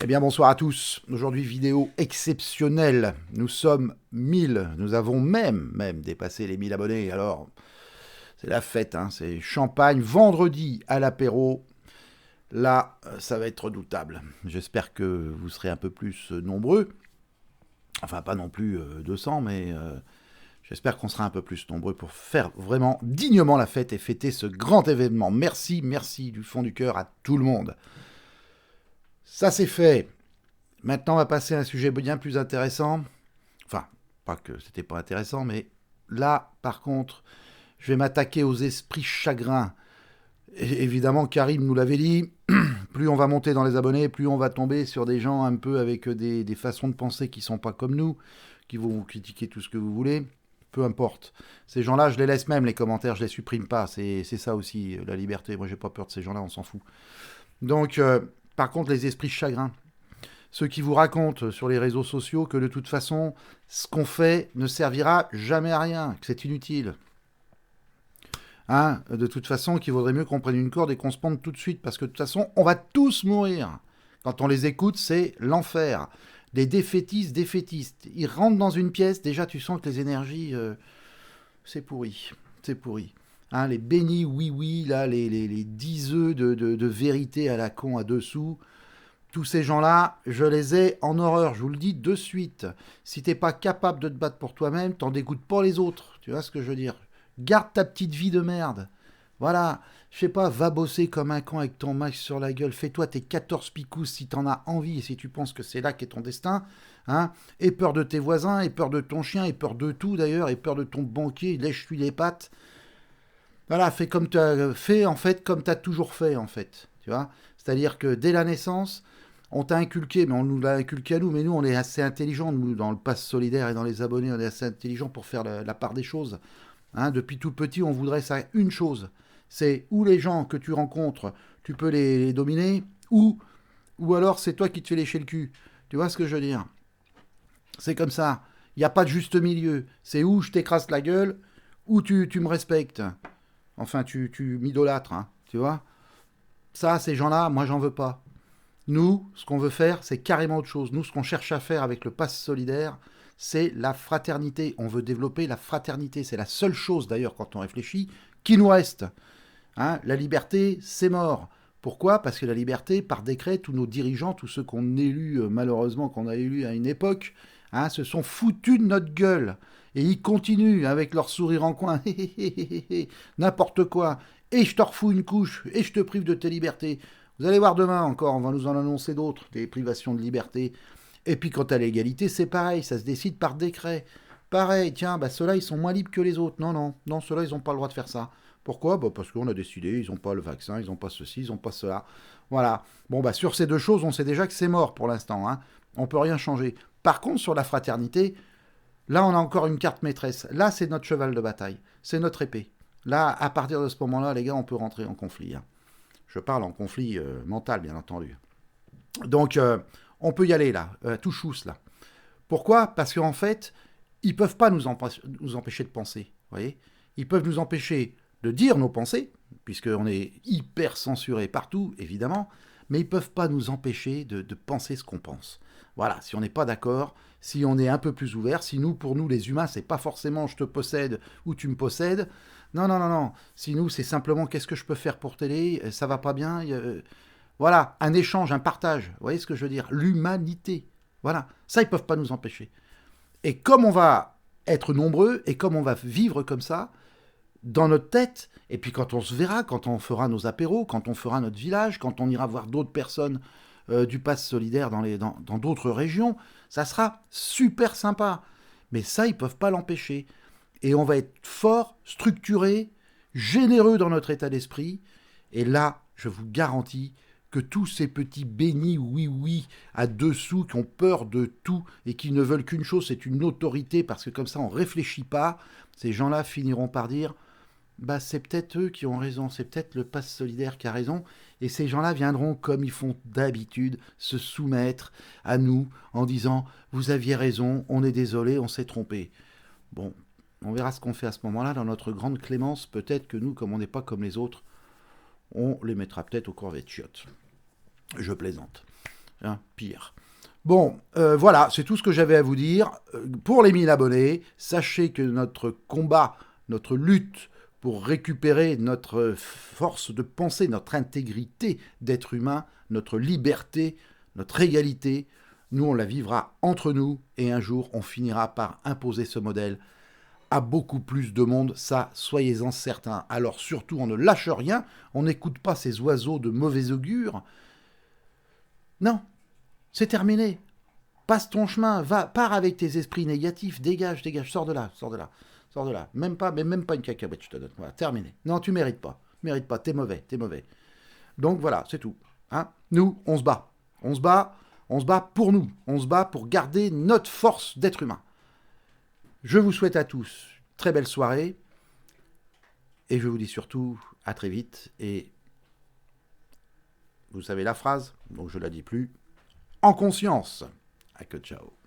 Eh bien, bonsoir à tous. Aujourd'hui, vidéo exceptionnelle. Nous sommes 1000. Nous avons même dépassé les 1000 abonnés. Alors, c'est la fête, hein. C'est champagne. Vendredi à l'apéro. Là, ça va être redoutable. J'espère que vous serez un peu plus nombreux. Enfin, pas non plus 200, mais j'espère qu'on sera un peu plus nombreux pour faire vraiment dignement la fête et fêter ce grand événement. Merci du fond du cœur à tout le monde. Ça, c'est fait. Maintenant, on va passer à un sujet bien plus intéressant. Enfin, pas que c'était pas intéressant, mais là, par contre, je vais m'attaquer aux esprits chagrins. Et évidemment, Karim nous l'avait dit, plus on va monter dans les abonnés, plus on va tomber sur des gens un peu avec des façons de penser qui sont pas comme nous, qui vont vous critiquer tout ce que vous voulez. Peu importe. Ces gens-là, je les laisse même, les commentaires, je les supprime pas. C'est ça aussi, la liberté. Moi, j'ai pas peur de ces gens-là, on s'en fout. Donc, par contre, les esprits chagrins. Ceux qui vous racontent sur les réseaux sociaux que de toute façon, ce qu'on fait ne servira jamais à rien, que c'est inutile. Hein, de toute façon, qu'il vaudrait mieux qu'on prenne une corde et qu'on se pende tout de suite, parce que de toute façon, on va tous mourir. Quand on les écoute, c'est l'enfer. Des défaitistes. Ils rentrent dans une pièce, déjà tu sens que les énergies, c'est pourri. C'est pourri. Hein, les bénis oui, là, les 10 œufs de vérité à la con à dessous. Tous ces gens-là, je les ai en horreur, je vous le dis de suite. Si t'es pas capable de te battre pour toi-même, t'en dégoûtes pas les autres. Tu vois ce que je veux dire? Garde ta petite vie de merde. Voilà. Je sais pas, va bosser comme un con avec ton max sur la gueule. Fais-toi tes 14 picousses si t'en as envie et si tu penses que c'est là qu'est ton destin. Hein, aie peur de tes voisins, aie peur de ton chien, aie peur de tout d'ailleurs, aie peur de ton banquier, lèche-lui les pattes. Voilà, fais en fait comme t'as toujours fait en fait. Tu vois? C'est-à-dire que dès la naissance, on t'a inculqué, mais on nous l'a inculqué à nous, mais nous on est assez intelligents, nous dans le pass solidaire et dans les abonnés, on est assez intelligents pour faire la part des choses. Hein, depuis tout petit, on voudrait ça une chose, c'est où les gens que tu rencontres, tu peux les dominer, ou alors c'est toi qui te fais lécher le cul. Tu vois ce que je veux dire? C'est comme ça. Il n'y a pas de juste milieu. C'est où je t'écrase la gueule, ou tu me respectes. Enfin, tu m'idolâtres, hein, tu vois? Ça, ces gens-là, moi j'en veux pas. Nous, ce qu'on veut faire, c'est carrément autre chose. Nous, ce qu'on cherche à faire avec le pass solidaire, c'est la fraternité. On veut développer la fraternité. C'est la seule chose, d'ailleurs, quand on réfléchit, qui nous reste. Hein, la liberté, c'est mort. Pourquoi? Parce que la liberté, par décret, tous nos dirigeants, tous ceux qu'on élu, malheureusement, qu'on a élus à une époque, hein, se sont foutus de notre gueule. Et ils continuent avec leur sourire en coin. N'importe quoi. Et je te refous une couche. Et je te prive de tes libertés. Vous allez voir demain encore, on va nous en annoncer d'autres, des privations de liberté. Et puis quant à l'égalité, c'est pareil, ça se décide par décret. Pareil, tiens, bah ceux-là, ils sont moins libres que les autres. Non, ceux-là, ils n'ont pas le droit de faire ça. Pourquoi? Bah parce qu'on a décidé, ils n'ont pas le vaccin, ils n'ont pas ceci, ils n'ont pas cela. Voilà. Bon, bah sur ces deux choses, on sait déjà que c'est mort pour l'instant. Hein. On ne peut rien changer. Par contre, sur la fraternité, là, on a encore une carte maîtresse. Là, c'est notre cheval de bataille. C'est notre épée. Là, à partir de ce moment-là, les gars, on peut rentrer en conflit. Hein. Je parle en conflit mental, bien entendu. Donc, on peut y aller là, tout chousse là. Pourquoi? Parce qu'en fait, ils peuvent pas nous empêcher de penser. Vous voyez? Ils peuvent nous empêcher de dire nos pensées, puisqu'on est hyper censuré partout, évidemment, mais ils peuvent pas nous empêcher de penser ce qu'on pense. Voilà, si on n'est pas d'accord, si on est un peu plus ouvert, si nous, pour nous, les humains, c'est pas forcément je te possède ou tu me possèdes. Non. Si nous, c'est simplement qu'est-ce que je peux faire pour t'aider, ça va pas bien. Voilà, un échange, un partage. Vous voyez ce que je veux dire? L'humanité. Voilà, ça, ils peuvent pas nous empêcher. Et comme on va être nombreux et comme on va vivre comme ça, dans notre tête, et puis quand on se verra, quand on fera nos apéros, quand on fera notre village, quand on ira voir d'autres personnes du Pass Solidaire dans d'autres régions, ça sera super sympa. Mais ça, ils ne peuvent pas l'empêcher. Et on va être fort, structuré, généreux dans notre état d'esprit. Et là, je vous garantis que tous ces petits bénis oui à dessous qui ont peur de tout et qui ne veulent qu'une chose, c'est une autorité, parce que comme ça on ne réfléchit pas, ces gens-là finiront par dire bah c'est peut-être eux qui ont raison, c'est peut-être le pass solidaire qui a raison, et ces gens-là viendront comme ils font d'habitude se soumettre à nous en disant vous aviez raison, on est désolé, on s'est trompé. Bon, on verra ce qu'on fait à ce moment-là dans notre grande clémence. Peut-être que nous, comme on n'est pas comme les autres, on les mettra peut-être au corvée de chiottes. Je plaisante. hein, pire. Bon, voilà, c'est tout ce que j'avais à vous dire. Pour les 1000 abonnés, sachez que notre combat, notre lutte pour récupérer notre force de pensée, notre intégrité d'être humain, notre liberté, notre égalité, nous on la vivra entre nous et un jour on finira par imposer ce modèle à beaucoup plus de monde, ça soyez-en certains. Alors surtout on ne lâche rien, on n'écoute pas ces oiseaux de mauvais augure. Non, c'est terminé. Passe ton chemin, pars avec tes esprits négatifs, dégage, sors de là, sors de là, sors de là. Même pas une cacahuète, je te donne. Voilà, terminé. Non, tu mérites pas, t'es mauvais, t'es mauvais. Donc voilà, c'est tout. Hein, nous, on se bat. On se bat pour nous. On se bat pour garder notre force d'être humain. Je vous souhaite à tous une très belle soirée. Et je vous dis surtout à très vite. Et vous savez la phrase, donc je la dis plus. En conscience. À que ciao.